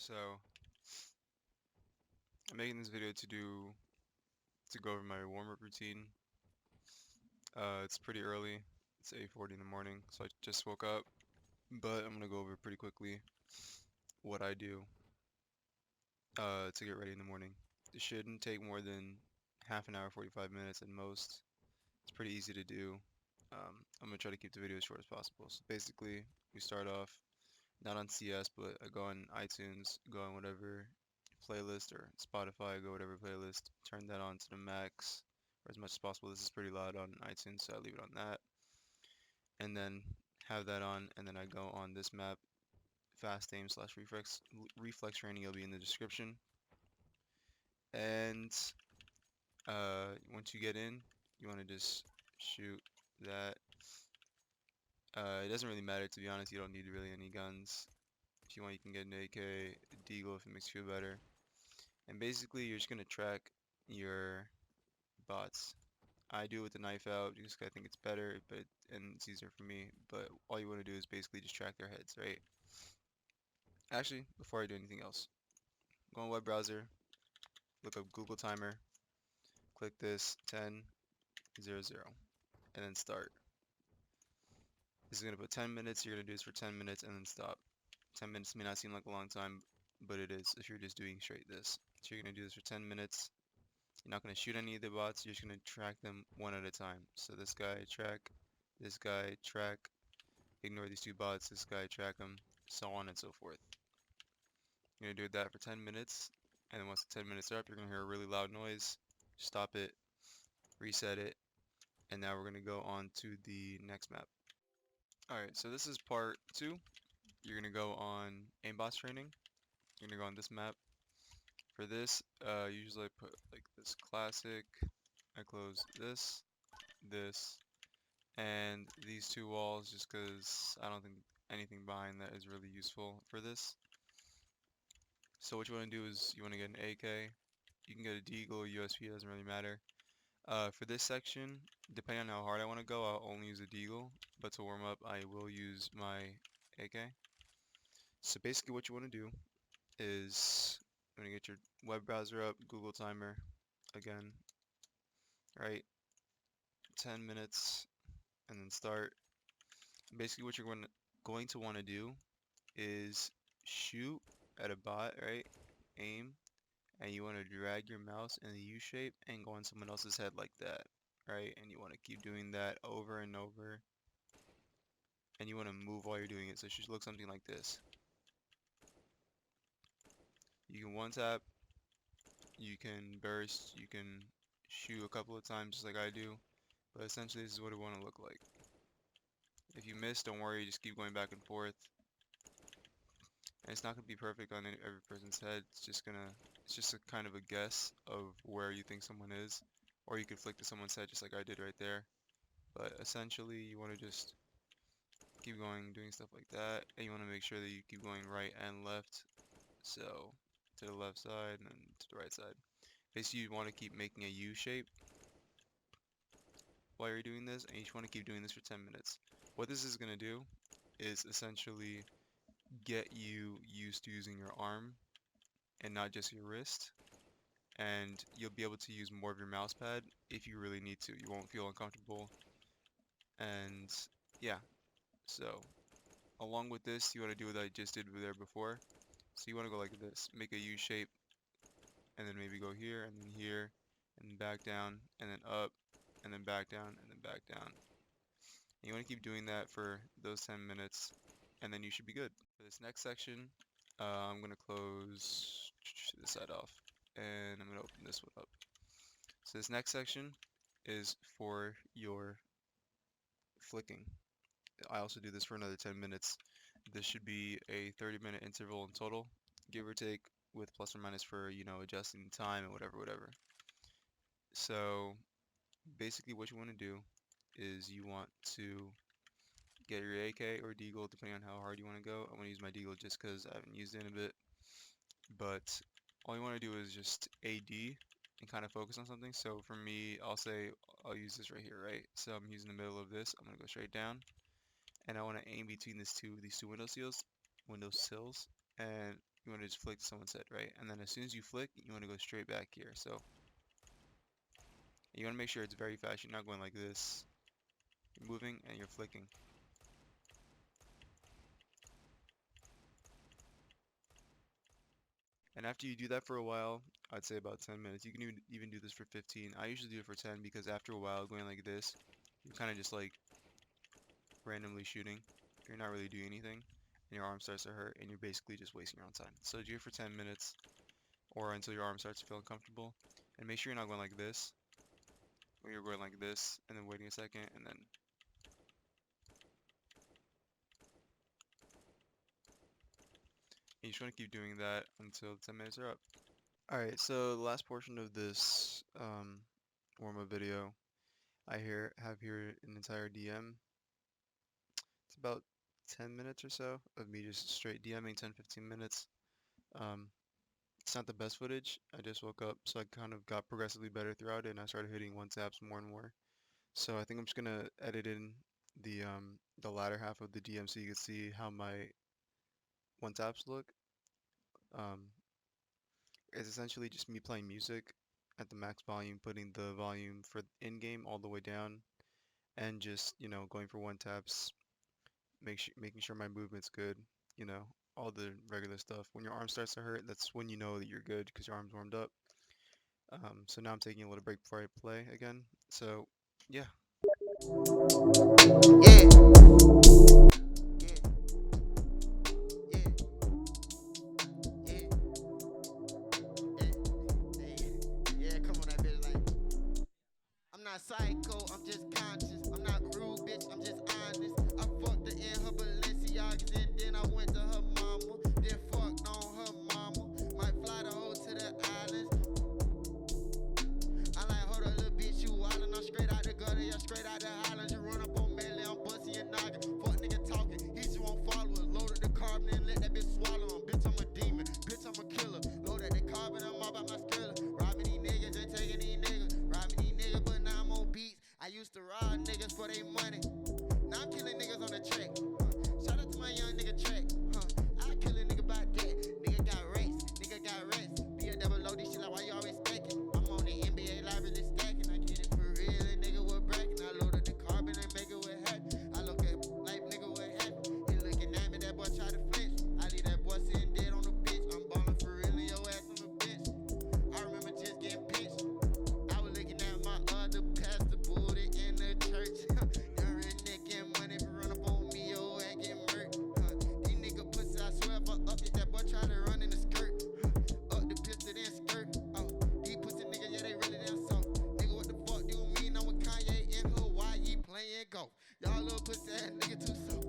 So I'm making this video to go over my warm-up routine. It's pretty early. It's 8:40 in the morning, so I just woke up, but I'm gonna go over pretty quickly what I do to get ready in the morning. It shouldn't take more than half an hour, 45 minutes at most. It's pretty easy to do. I'm gonna try to keep the video as short as possible. So basically, we start off not on CS, but I go on iTunes, go on whatever playlist or Spotify, go whatever playlist, turn that on to the max or as much as possible. This is pretty loud on iTunes, so I leave it on that. And then have that on, and then I go on this map, fast aim slash reflex training. Will be in the description. And once you get in, you want to just shoot that. It doesn't really matter, to be honest. You don't need really any guns. If you want, you can get an AK, a Deagle if it makes you feel better. And basically, you're just gonna track your bots. I do it with the knife out just 'cause I think it's better, and it's easier for me. But all you want to do is basically just track their heads, right? Actually, before I do anything else, go on web browser, look up Google Timer, click this 10:00, and then start. This is gonna put 10 minutes. You're gonna do this for 10 minutes and then stop. 10 minutes may not seem like a long time, but it is if you're just doing straight this. So you're gonna do this for 10 minutes. You're not going to shoot any of the bots, you're just going to track them one at a time. So this guy track, ignore these two bots, this guy track them, so on and so forth. You're going to do that for 10 minutes, and then once the 10 minutes are up, you're going to hear a really loud noise. Stop it, reset it, and now we're going to go on to the next map. Alright, so this is part 2. You're going to go on aimbots training. You're going to go on this map. For this, usually I put like this classic, I close this, and these two walls just because I don't think anything behind that is really useful for this. So what you want to do is you want to get an AK. You can get a Deagle or USP, it doesn't really matter. For this section, depending on how hard I want to go, I'll only use a Deagle, but to warm up, I will use my AK. So basically what you want to do is you want to get your web browser up, Google Timer, again, right, 10 minutes, and then start. Basically what you're going to want to do is shoot at a bot, right? Aim, and you want to drag your mouse in the U shape and go on someone else's head like that, right? And you want to keep doing that over and over. And you want to move while you're doing it. So it should look something like this. You can one tap, you can burst, you can shoot a couple of times just like I do. But essentially this is what it want to look like. If you miss, don't worry, just keep going back and forth. And it's not going to be perfect on every person's head. It's just a kind of a guess of where you think someone is. Or you could flick to someone's head just like I did right there. But essentially, you want to just keep going, doing stuff like that. And you want to make sure that you keep going right and left. So, to the left side and then to the right side. Basically, you want to keep making a U shape while you're doing this. And you just want to keep doing this for 10 minutes. What this is going to do is essentially get you used to using your arm and not just your wrist, and you'll be able to use more of your mouse pad if you really need to. You won't feel uncomfortable, and yeah, so along with this, you want to do what I just did there before. So you want to go like this, make a U shape, and then maybe go here, and then back down, and then up, and then back down, and then back down. And you want to keep doing that for those 10 minutes, and then you should be good. For this next section, I'm going to close this side off, and I'm going to open this one up. So this next section is for your flicking. I also do this for another 10 minutes. This should be a 30-minute interval in total, give or take, with plus or minus for, adjusting time and whatever. So basically what you want to do is you want to get your AK or Deagle, depending on how hard you want to go. I'm going to use my Deagle just because I haven't used it in a bit. But all you want to do is just AD and kind of focus on something. So for me, I'll use this right here, right? So I'm using the middle of this. I'm going to go straight down. And I want to aim between these two window sills. And you want to just flick to someone's head, right? And then as soon as you flick, you want to go straight back here. So you want to make sure it's very fast. You're not going like this. You're moving and you're flicking. And after you do that for a while, I'd say about 10 minutes. You can even do this for 15. I usually do it for 10 because after a while, going like this, you're kind of just like randomly shooting. You're not really doing anything, and your arm starts to hurt, and you're basically just wasting your own time. So do it for 10 minutes, or until your arm starts to feel uncomfortable. And make sure you're not going like this, or you're going like this, and then waiting a second, and then you just want to keep doing that until the 10 minutes are up. Alright, so the last portion of this warm-up video, I have here an entire DM. It's about 10 minutes or so of me just straight DMing, 10-15 minutes. It's not the best footage. I just woke up, so I kind of got progressively better throughout it, and I started hitting one taps more and more. So I think I'm just gonna edit in the latter half of the DM so you can see how my one taps look. It's essentially just me playing music at the max volume, putting the volume for in-game all the way down, and just, you know, going for one taps, making sure my movement's good, you know, all the regular stuff. When your arm starts to hurt, that's when you know that you're good because your arm's warmed up. So now I'm taking a little break before I play again. So, yeah. Yeah. I'm not psycho, I'm just conscious. I'm not rude, bitch, I'm just honest. I fucked her in her Balenciagas and then I went to her mama. Then fucked on her mama. Might fly the hoe to the islands. I like, hold up, little bitch, you wildin'. I'm straight out the gutter, yeah, straight out the islands. You run up on Medley, I'm bustin' your noggin. Fuck nigga talking, he just won't follow us. Loaded the carbon and let that bitch swallow him. Bitch, I'm a demon, bitch, I'm a killer. Loaded the carbon, I'm all about my skrilla. Robbing these niggas and taking these niggas. Robbing these niggas, but now I'm on beats. I used to rob niggas for their money. Now I'm killing niggas on the track. Shout out to my young nigga track. I kill a nigga by that. Nigga got race, nigga got rats. Be a double load, this shit like why you always stacking. I'm on the NBA library stacking. I get it for real, a nigga with bracket. I loaded the carbon and make it with happy. I look at like nigga with happy. He looking at me, that boy try to flinch. I leave that boy sitting dead on the bitch. I'm ballin' for real and your ass on the bench. I remember just getting pinched. I was looking at my other pastor booty in the church. Young rich nigga and money run up on me, your ass get murked. These nigga pussy, I swear if I up it, that boy try to run in the skirt. Up the pistol then skirt. These pussy niggas, yeah, they really damn soft. Nigga, what the fuck do you mean? I'm with Kanye in Hawaii playing golf. Y'all little pussy ass nigga too soft.